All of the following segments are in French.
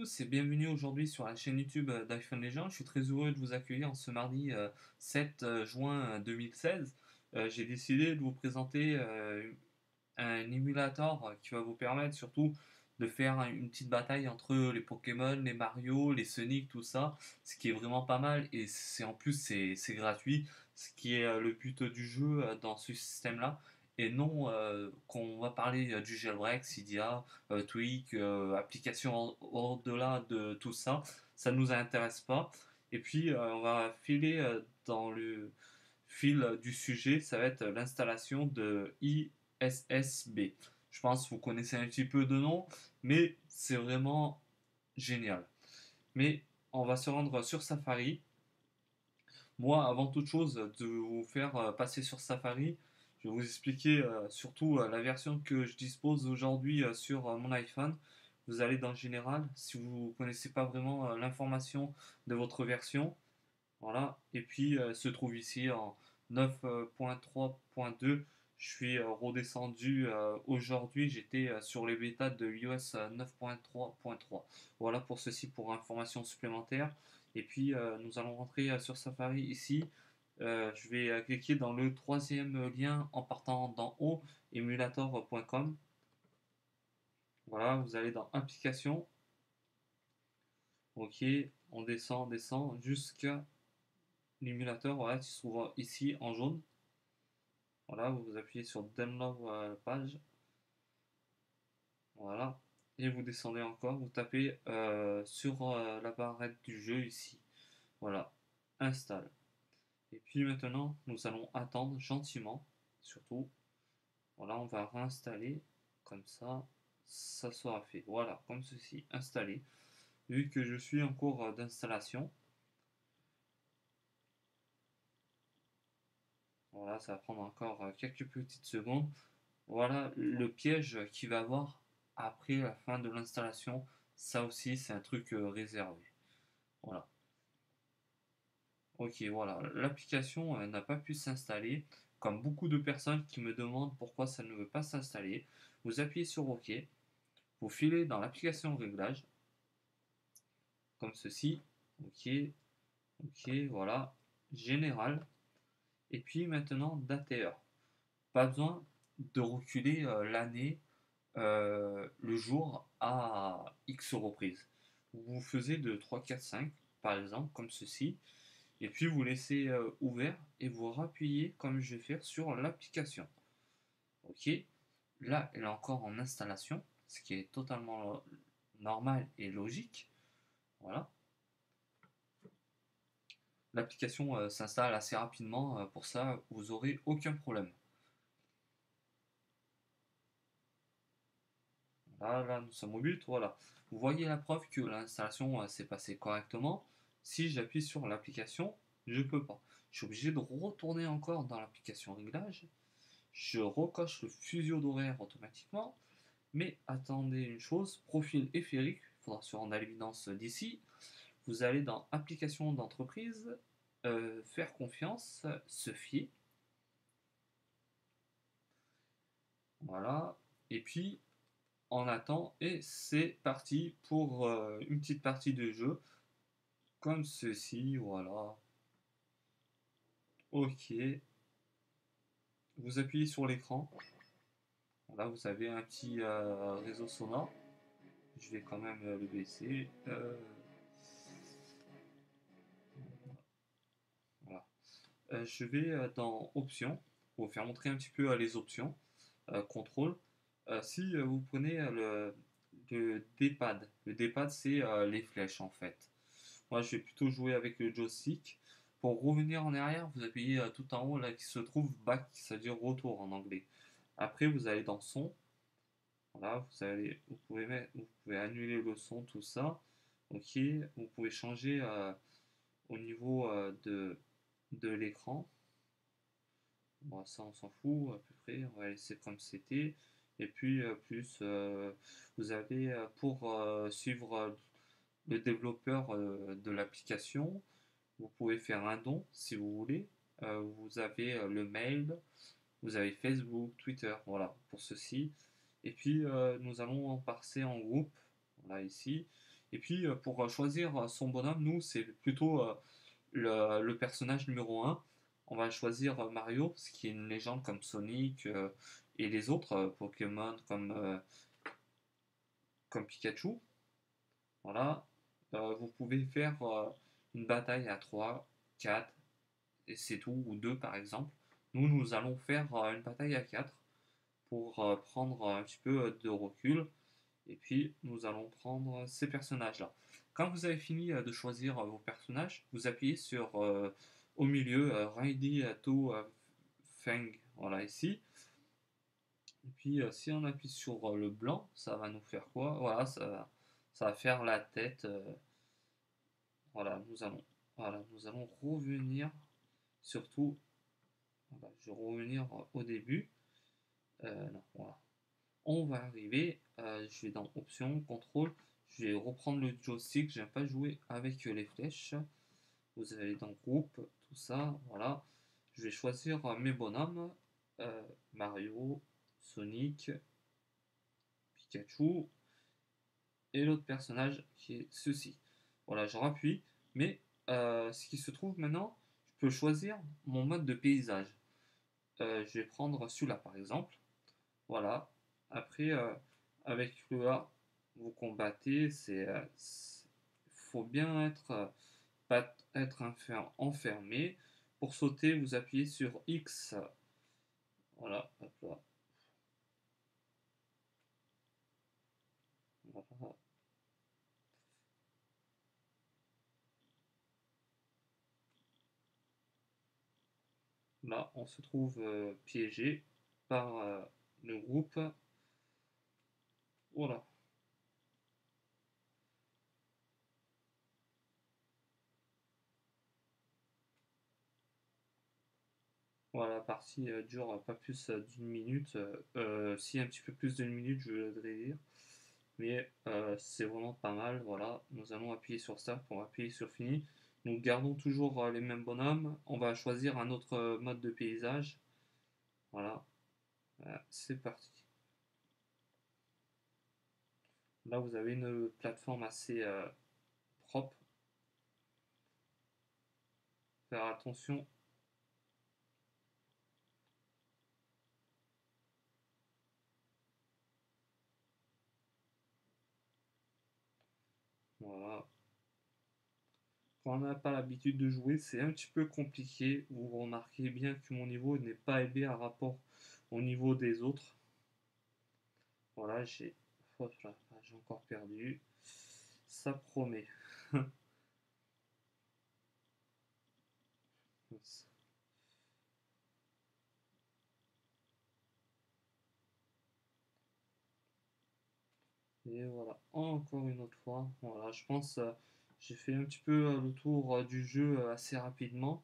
tous et bienvenue aujourd'hui sur la chaîne YouTube d'iPhone Legends. Je suis très heureux de vous accueillir en ce mardi 7 juin 2016. J'ai décidé de vous présenter un émulateur qui va vous permettre surtout de faire une petite bataille entre les Pokémon, les Mario, les Sonic, tout ça, ce qui est vraiment pas mal et c'est en plus c'est gratuit, ce qui est le but du jeu dans ce système-là. Et non qu'on va parler du jailbreak, Cydia, Tweak, application au-delà de tout ça, ça ne nous intéresse pas. Et puis on va filer dans le fil du sujet, ça va être l'installation de ISSB. Je pense que vous connaissez un petit peu de nom, mais c'est vraiment génial. Mais on va se rendre sur Safari. Moi, avant toute chose, de vous faire passer sur Safari, je vais vous expliquer surtout la version que je dispose aujourd'hui sur mon iPhone. Vous allez dans Général, si vous ne connaissez pas vraiment l'information de votre version, voilà. Et puis se trouve ici en 9.3.2. Je suis redescendu aujourd'hui. J'étais sur les bêtas de iOS 9.3.3. Voilà pour ceci pour information supplémentaire. Et puis nous allons rentrer sur Safari ici. Je vais cliquer dans le troisième lien en partant d'en haut, emulator.com. Voilà, vous allez dans Applications. Ok, on descend jusqu'à l'émulateur, voilà, qui se trouve ici en jaune. Voilà, vous appuyez sur Download page. Voilà. Et vous descendez encore, vous tapez sur la barrette du jeu ici. Voilà. Installe. Et puis maintenant, nous allons attendre gentiment, surtout. Voilà, on va réinstaller. Comme ça sera fait. Voilà, comme ceci, installé. Vu que je suis en cours d'installation, voilà, ça va prendre encore quelques petites secondes. Voilà le piège qu'il va avoir après la fin de l'installation. Ça aussi, c'est un truc réservé. Voilà. Ok, voilà. L'application n'a pas pu s'installer. Comme beaucoup de personnes qui me demandent pourquoi ça ne veut pas s'installer, vous appuyez sur OK. Vous filez dans l'application réglage, comme ceci. OK, OK, voilà. Général. Et puis maintenant, date et heure. Pas besoin de reculer l'année le jour à X reprises. Vous faisiez de 3, 4, 5, par exemple, comme ceci, et puis vous laissez ouvert et vous rappuyez, comme je vais faire, sur l'application. Ok, là, elle est encore en installation, ce qui est totalement normal et logique. Voilà. L'application s'installe assez rapidement, pour ça, vous aurez aucun problème. Là, nous sommes au but, voilà. Vous voyez la preuve que l'installation s'est passée correctement. Si j'appuie sur l'application, je ne peux pas. Je suis obligé de retourner encore dans l'application réglage. Je recoche le fuseau d'horaire automatiquement. Mais attendez une chose, profil ériphérique, il faudra se rendre à l'évidence d'ici. Vous allez dans application d'entreprise, faire confiance, se fier. Voilà. Et puis on attend et c'est parti pour une petite partie de jeu comme ceci, voilà. Ok, vous appuyez sur l'écran, là vous avez un petit réseau sonore, je vais quand même le baisser. Voilà. Je vais dans options, pour vous faire montrer un petit peu les options, contrôle. Si vous prenez le D-pad, le D-pad c'est les flèches en fait. Moi, je vais plutôt jouer avec le joystick. Pour revenir en arrière, vous appuyez tout en haut là qui se trouve back, c'est-à-dire retour en anglais. Après, vous allez dans son. Voilà, vous pouvez annuler le son, tout ça. Ok, vous pouvez changer au niveau de l'écran. Bon, ça, on s'en fout à peu près. On va laisser comme c'était. Et puis, vous avez pour suivre le développeur de l'application. Vous pouvez faire un don si vous voulez. Vous avez le mail, vous avez Facebook, Twitter, voilà, pour ceci. Et puis nous allons en passer en groupe, voilà ici. Et puis pour choisir son bonhomme, nous c'est plutôt le personnage numéro un. On va choisir Mario, ce qui est une légende comme Sonic et les autres Pokémon comme Pikachu. Voilà. Vous pouvez faire une bataille à 3, 4, et c'est tout, ou 2 par exemple. Nous allons faire une bataille à 4 pour prendre un petit peu de recul. Et puis, nous allons prendre ces personnages-là. Quand vous avez fini de choisir vos personnages, vous appuyez sur au milieu Ready to Feng, voilà ici. Et puis, si on appuie sur le blanc, ça va nous faire quoi? Voilà, ça va faire la tête. Voilà, nous allons revenir, surtout, voilà, je vais revenir au début. Non, voilà. On va arriver, je vais dans Options, Contrôle, je vais reprendre le joystick, j'aime pas jouer avec les flèches. Vous allez dans Groupe, tout ça, voilà. Je vais choisir mes bonhommes, Mario, Sonic, Pikachu, et l'autre personnage qui est ceci. Voilà, je rappuie, mais ce qui se trouve maintenant, je peux choisir mon mode de paysage. Je vais prendre celui-là par exemple. Voilà. Après, avec le A, vous combattez. Faut bien être, pas être enfermé. Pour sauter, vous appuyez sur X. Voilà. Hop là. Voilà. Là, on se trouve piégé par le groupe. Voilà. Voilà, la partie dure pas plus d'une minute. Si un petit peu plus d'une minute, je voudrais dire. Mais c'est vraiment pas mal. Voilà, nous allons appuyer sur ça pour appuyer sur fini. Nous gardons toujours les mêmes bonhommes. On va choisir un autre mode de paysage. Voilà, c'est parti. Là, vous avez une plateforme assez propre. Faire attention. Voilà. Quand on n'a pas l'habitude de jouer, c'est un petit peu compliqué. Vous remarquez bien que mon niveau n'est pas élevé à rapport au niveau des autres. Voilà, oh j'ai encore perdu. Ça promet. Et voilà, encore une autre fois. Voilà, je pense j'ai fait un petit peu le tour du jeu assez rapidement.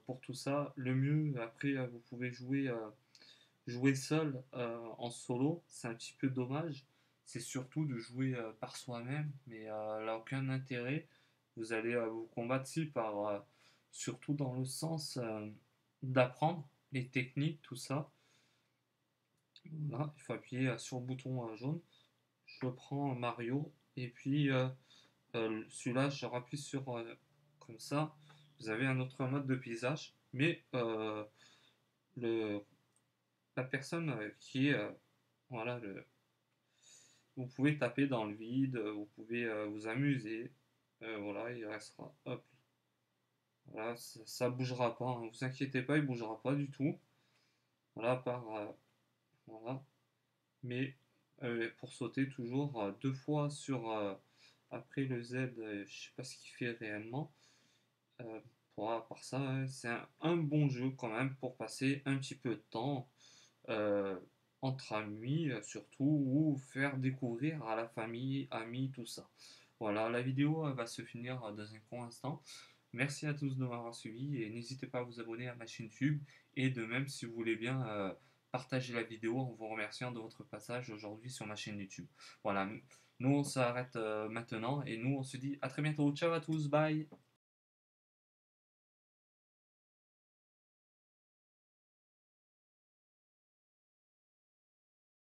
Pour tout ça, le mieux, après, vous pouvez jouer seul en solo. C'est un petit peu dommage. C'est surtout de jouer par soi-même, mais là, aucun intérêt. Vous allez vous combattre si par surtout dans le sens d'apprendre les techniques, tout ça. Là, il faut appuyer sur le bouton jaune. Je prends Mario et puis celui-là, je rappuie sur comme ça. Vous avez un autre mode de paysage, mais le, la personne qui est voilà, vous pouvez taper dans le vide, vous pouvez vous amuser. Voilà, il restera. Hop, voilà, ça bougera pas. Hein, vous inquiétez pas, il bougera pas du tout. Voilà, voilà. Mais pour sauter toujours deux fois sur après le Z, je sais pas ce qu'il fait réellement. Euh, à part ça, c'est un bon jeu quand même pour passer un petit peu de temps euh, entre amis, surtout, ou faire découvrir à la famille, amis, tout ça. Voilà, la vidéo va se finir dans un court instant. Merci à tous de m'avoir suivi et n'hésitez pas à vous abonner à ma chaîne YouTube et de même si vous voulez bien partager la vidéo en vous remerciant de votre passage aujourd'hui sur ma chaîne YouTube. Voilà, nous on s'arrête maintenant et nous on se dit à très bientôt. Ciao à tous, bye!